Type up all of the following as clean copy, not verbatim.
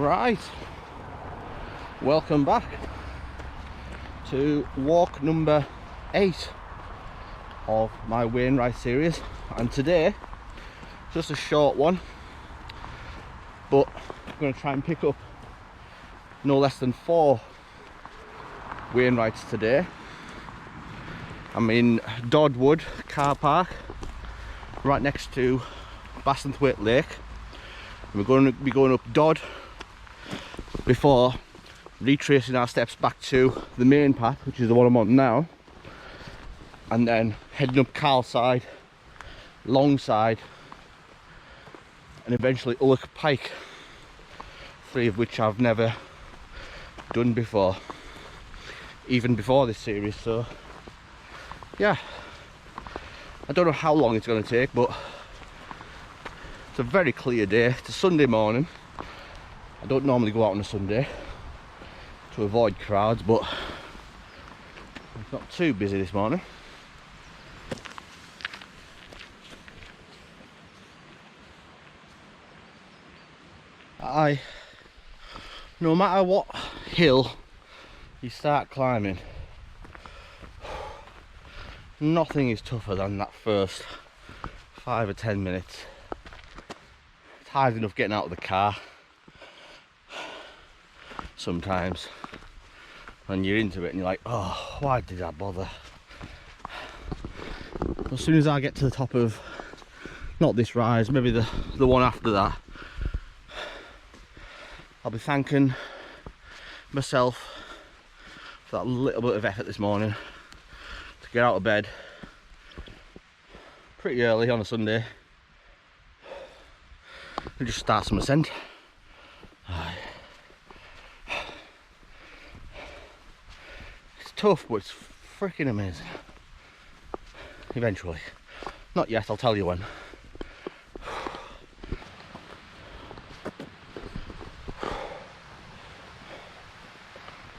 Right, welcome back to walk number 8 of my Wainwright series, and today just a short one, but I'm going to try and pick up no less than 4 Wainwrights today. I'm in Dodd Wood car park right next to Bassenthwaite Lake, and we're going to be going up Dodd before retracing our steps back to the main path, which is the one I'm on now, and then heading up Carlside, Longside, and eventually Ullock Pike, 3 of which I've never done before, even before this series. So yeah, I don't know how long it's going to take, but it's a very clear day. It's a Sunday morning. I don't normally go out on a Sunday to avoid crowds, but it's not too busy this morning. No matter what hill you start climbing, nothing is tougher than that first 5 or 10 minutes. It's hard enough getting out of the car sometimes when you're into it and you're like, oh, why did I bother? As soon as I get to the top of, not this rise, maybe the one after that, I'll be thanking myself for that little bit of effort this morning to get out of bed pretty early on a Sunday and just start some ascent. It's tough, but it's freaking amazing. Eventually. Not yet, I'll tell you when.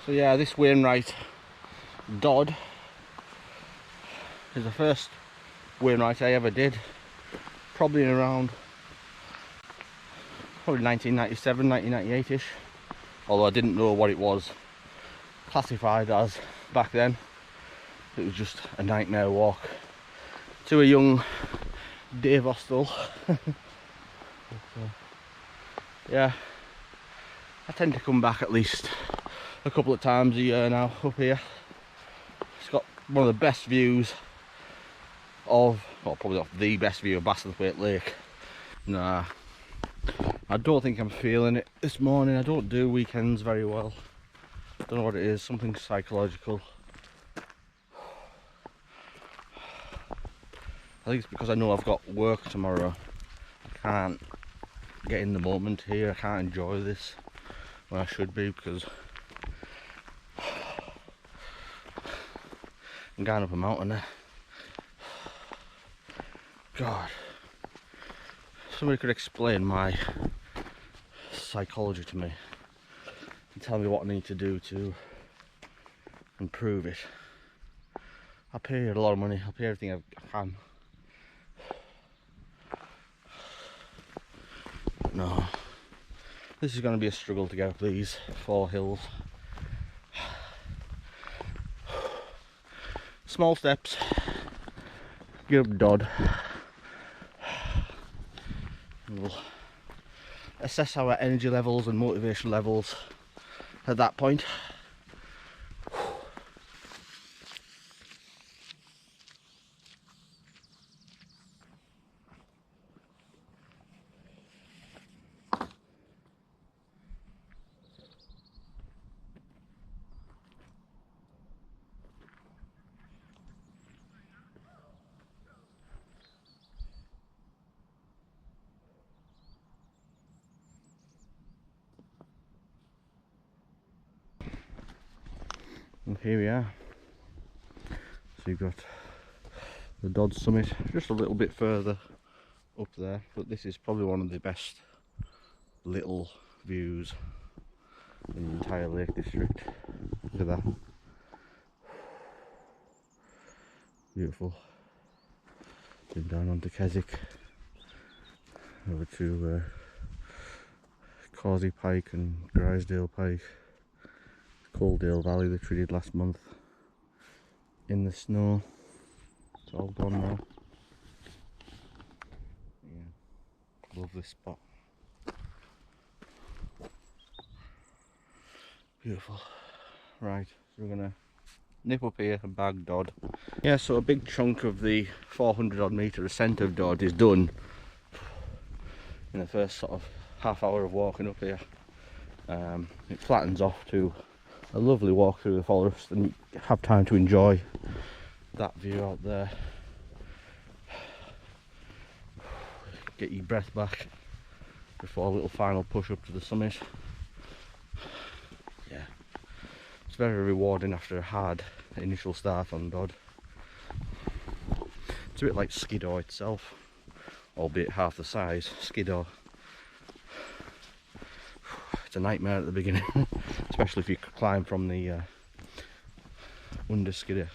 So yeah, this Wainwright Dodd is the first Wainwright I ever did, probably in around 1997, 1998ish, although I didn't know what it was classified as back then. It was just a nightmare walk to a young Dave Austell. Yeah, I tend to come back at least a couple of times a year now up here. It's got one of the best views of, well, probably not the best view of Bassenthwaite Lake. Nah, I don't think I'm feeling it this morning. I don't do weekends very well. Don't know what it is, something psychological. I think it's because I know I've got work tomorrow. I can't get in the moment here. I can't enjoy this when I should be, because I'm going up a mountain there. God, somebody could explain my psychology to me and tell me what I need to do to improve it. I pay a lot of money, I'll pay everything I can. No, this is going to be a struggle to get up these 4 hills. Small steps, get up Dodd. We'll assess our energy levels and motivation levels at that point. And here we are. So you've got the Dodd summit just a little bit further up there, but this is probably one of the best little views in the entire Lake District. Look at that. Beautiful. Then down onto Keswick, over to Causey Pike and Grisdale Pike. Coaldale Valley that we did last month in the snow. It's all gone now. Yeah, love this spot. Beautiful. Right, so we're gonna nip up here and bag Dodd. Yeah, so a big chunk of the 400 odd metre ascent of Dodd is done in the first sort of half hour of walking up here. It flattens off to a lovely walk through the forest and you have time to enjoy that view out there. Get your breath back before a little final push up to the summit. Yeah, it's very rewarding after a hard initial start on Dodd. It's a bit like Skiddaw itself, albeit half the size. Skiddaw, it's a nightmare at the beginning, especially if you climb from the under Skiddaw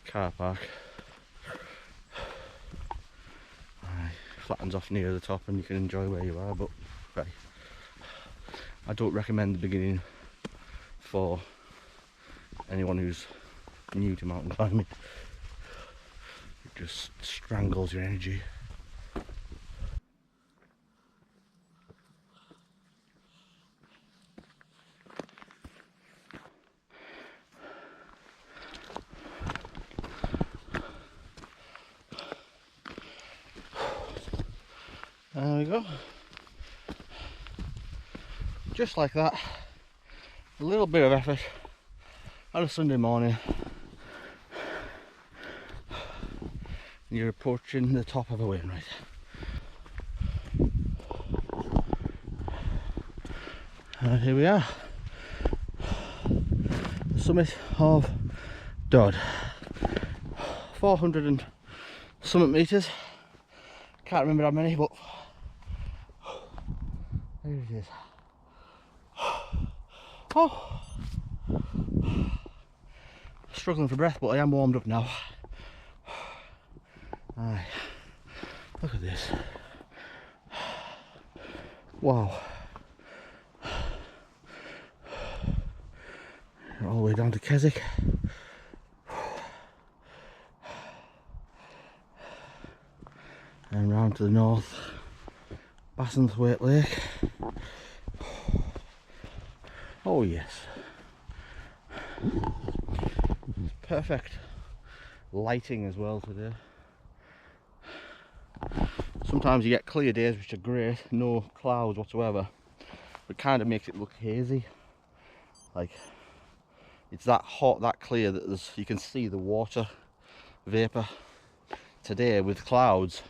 car park. Flattens off near the top and you can enjoy where you are, but right, I don't recommend the beginning for anyone who's new to mountain climbing. It just strangles your energy. There we go. Just like that. A little bit of effort on a Sunday morning. You're approaching the top of a Wainwright. And here we are. The summit of Dodd. 400 and something metres. Can't remember how many, but there it is. Oh, struggling for breath, but I am warmed up now. Aye, look at this. Wow. All the way down to Keswick. And round to the north, Bassenthwaite Lake. Oh yes, it's perfect lighting as well today. Sometimes you get clear days which are great, no clouds whatsoever, but it kind of makes it look hazy. Like it's that hot, that clear that you can see the water vapour. Today with clouds,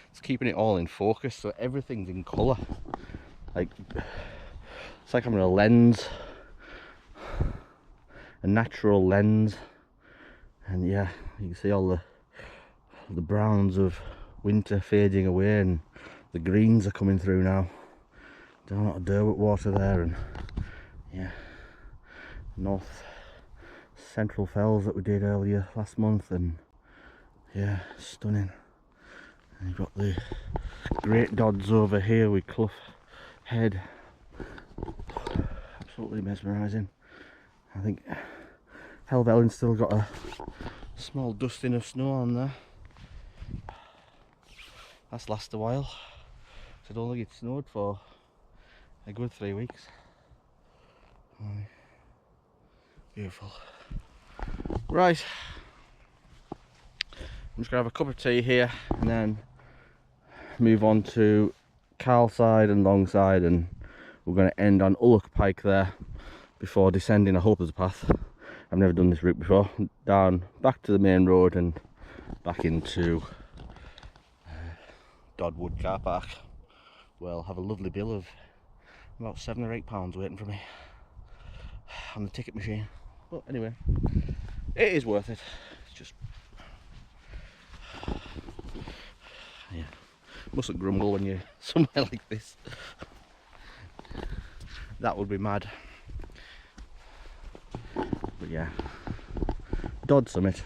it's keeping it all in focus, so everything's in colour. Like it's like I'm in a lens, a natural lens, and yeah, you can see all the browns of winter fading away, and the greens are coming through now. Down at Derwent water there, and yeah, north central fells that we did earlier last month, and yeah, stunning. And you've got the great Dodds over here with Clough Head. Absolutely mesmerising. I think Helvellyn's still got a small dusting of snow on there. That's lasted a while. So I don't think it snowed for a good 3 weeks. Beautiful. Right, I'm just gonna have a cup of tea here and then move on to Carlside and Longside, and we're going to end on Ullock Pike there before descending. I hope there's a path. I've never done this route before. Down, back to the main road and back into Dodd Wood car park. Well, have a lovely bill of about £7 or £8 waiting for me on the ticket machine. But anyway, it is worth it. It's just, yeah, mustn't grumble when you're somewhere like this. That would be mad. But yeah, Dodd Summit,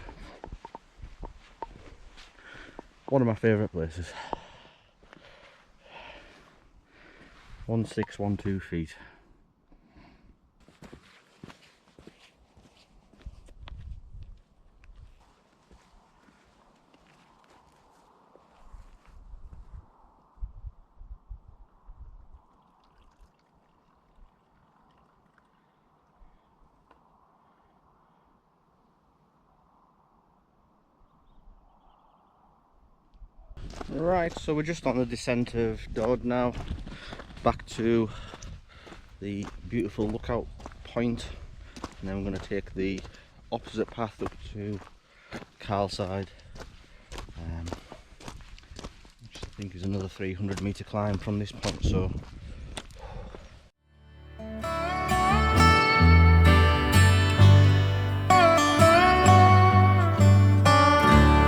one of my favourite places. 1612 feet. Right, so we're just on the descent of Dodd now, back to the beautiful lookout point, and then we're going to take the opposite path up to Carlside, which I think is another 300 metre climb from this point. So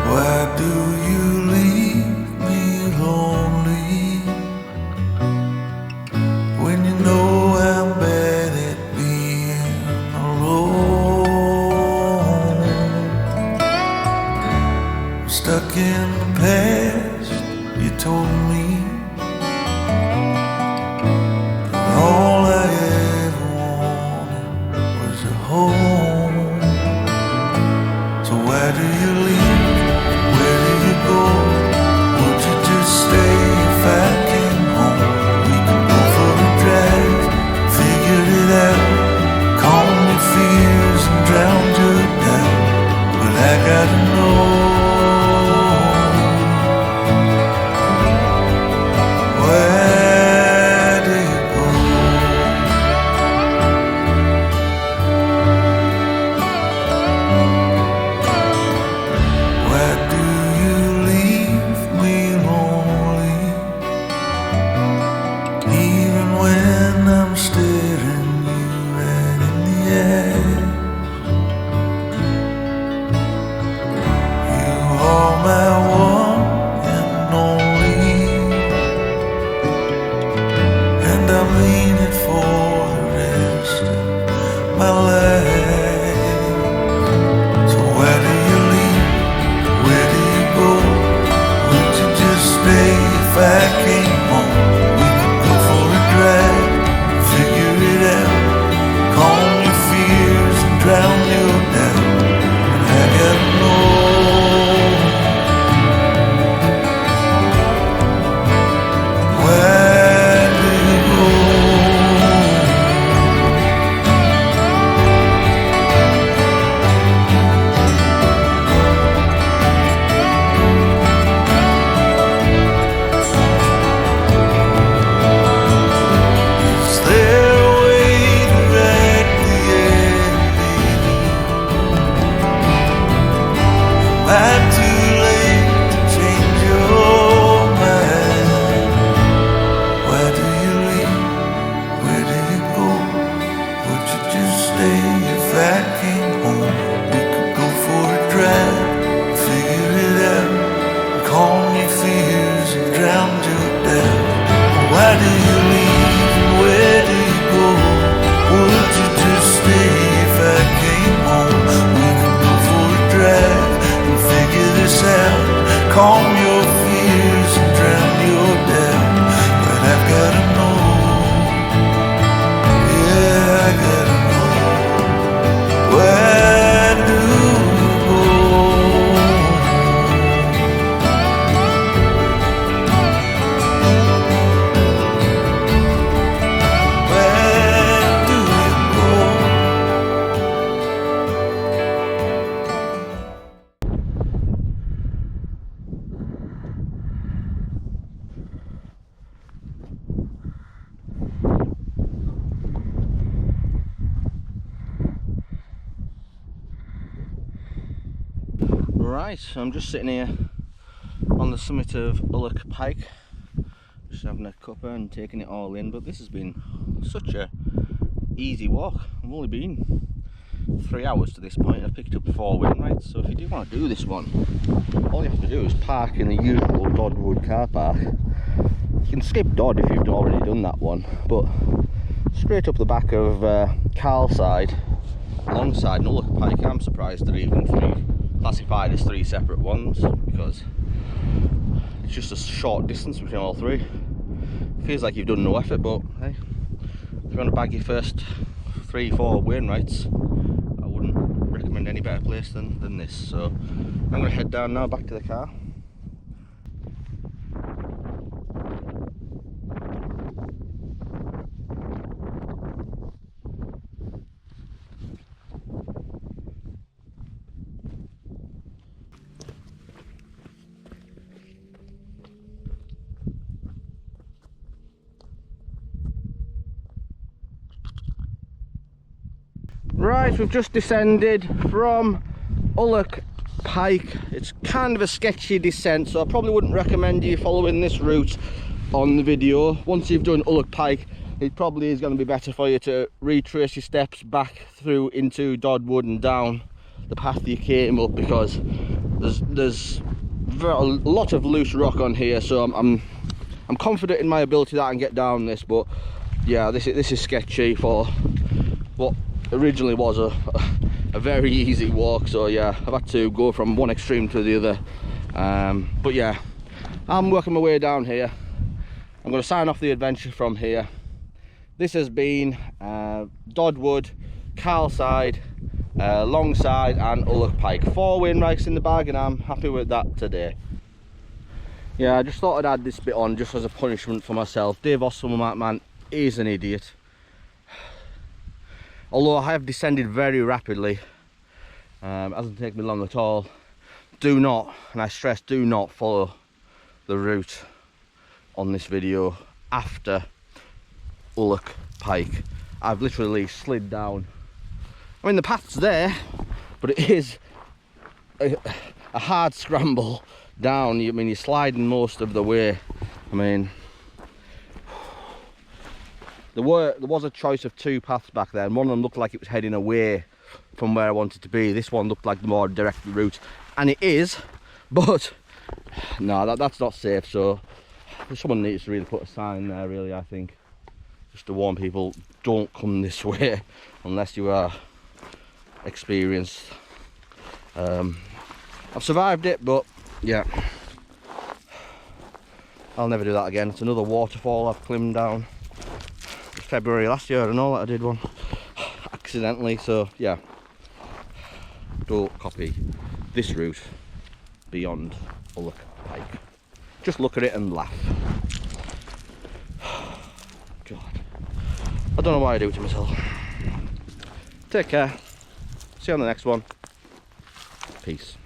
why do you leave me lonely when you know I'm bad at being alone? I'm stuck in the past, you told me, but all I ever wanted was a home. So why do you leave? Where do you go? Would you just stay if I came home? We could go for a drive, figure it out, calm your fears and drown your doubt. But I gotta know, where do you go? Why do you leave me lonely, even when I'm staring you right in the eye? You are my one and only, and I mean it for the rest of my life. So why do you leave? Where do you go? Would you just stay if I came home? We could go for a drive, figure it out, calm your fears and drown your doubt. And I gotta know, where do you go? Is there a way to write the ending? Am I too late to change your mind? Why do you leave? Where do you go? Would you just stay if I came home? We could go for a drive, figure it out, calm your fears and drown your doubt. Why do you leave and where do you go? Would you just stay if I came home? We could go for a drive and figure this out, calm your fears and drown your doubt. But I've gotta know, yeah, I gotta know, where do you go? Where do you go? right, so I'm just sitting here on the summit of Ullock Pike, just having a cuppa and taking it all in. But this has been such a easy walk. I've only been 3 hours to this point. I've picked up 4 Wainwrights, so if you do want to do this one, all you have to do is park in the usual Dodd Wood car park. You can skip Dodd if you've already done that one, but straight up the back of Carlside, alongside Ullock Pike. I'm surprised they're even classified as 3 separate ones, because it's just a short distance between all 3. feels like you've done no effort, but hey, if you want to bag your first 3-4 Wainwrights, I wouldn't recommend any better place than this. So I'm going to head down now, back to the car. Right, we've just descended from Ullock Pike. It's kind of a sketchy descent, so I probably wouldn't recommend you following this route on the video. Once you've done Ullock Pike, it probably is going to be better for you to retrace your steps back through into Dodd Wood and down the path you came up, because there's a lot of loose rock on here. So I'm confident in my ability that I can get down this, but yeah, this is sketchy for what originally was a very easy walk. So yeah, I've had to go from one extreme to the other, but yeah, I'm working my way down here. I'm going to sign off the adventure from here. This has been Dodd Wood, Carlside, Longside and Ullock Pike. 4 Wainwrights in the bag, and I'm happy with that today. Yeah, I just thought I'd add this bit on just as a punishment for myself. Dave Osselman, man, is an idiot. Although I have descended very rapidly, it hasn't taken me long at all. Do not, and I stress do not, follow the route on this video after Ullock Pike. I've literally slid down. I mean, the path's there, but it is a hard scramble down. I mean, you're sliding most of the way. I mean, there was a choice of 2 paths back there, and one of them looked like it was heading away from where I wanted to be. This one looked like the more direct route, and it is, but no, that's not safe. So someone needs to really put a sign there, really, I think, just to warn people, don't come this way unless you are experienced. I've survived it, but yeah, I'll never do that again. It's another waterfall I've climbed down. February last year, I know that I did one accidentally, so yeah, don't copy this route beyond Ullock Pike. Just look at it and laugh. God, I don't know why I do it to myself. Take care, see you on the next one. Peace.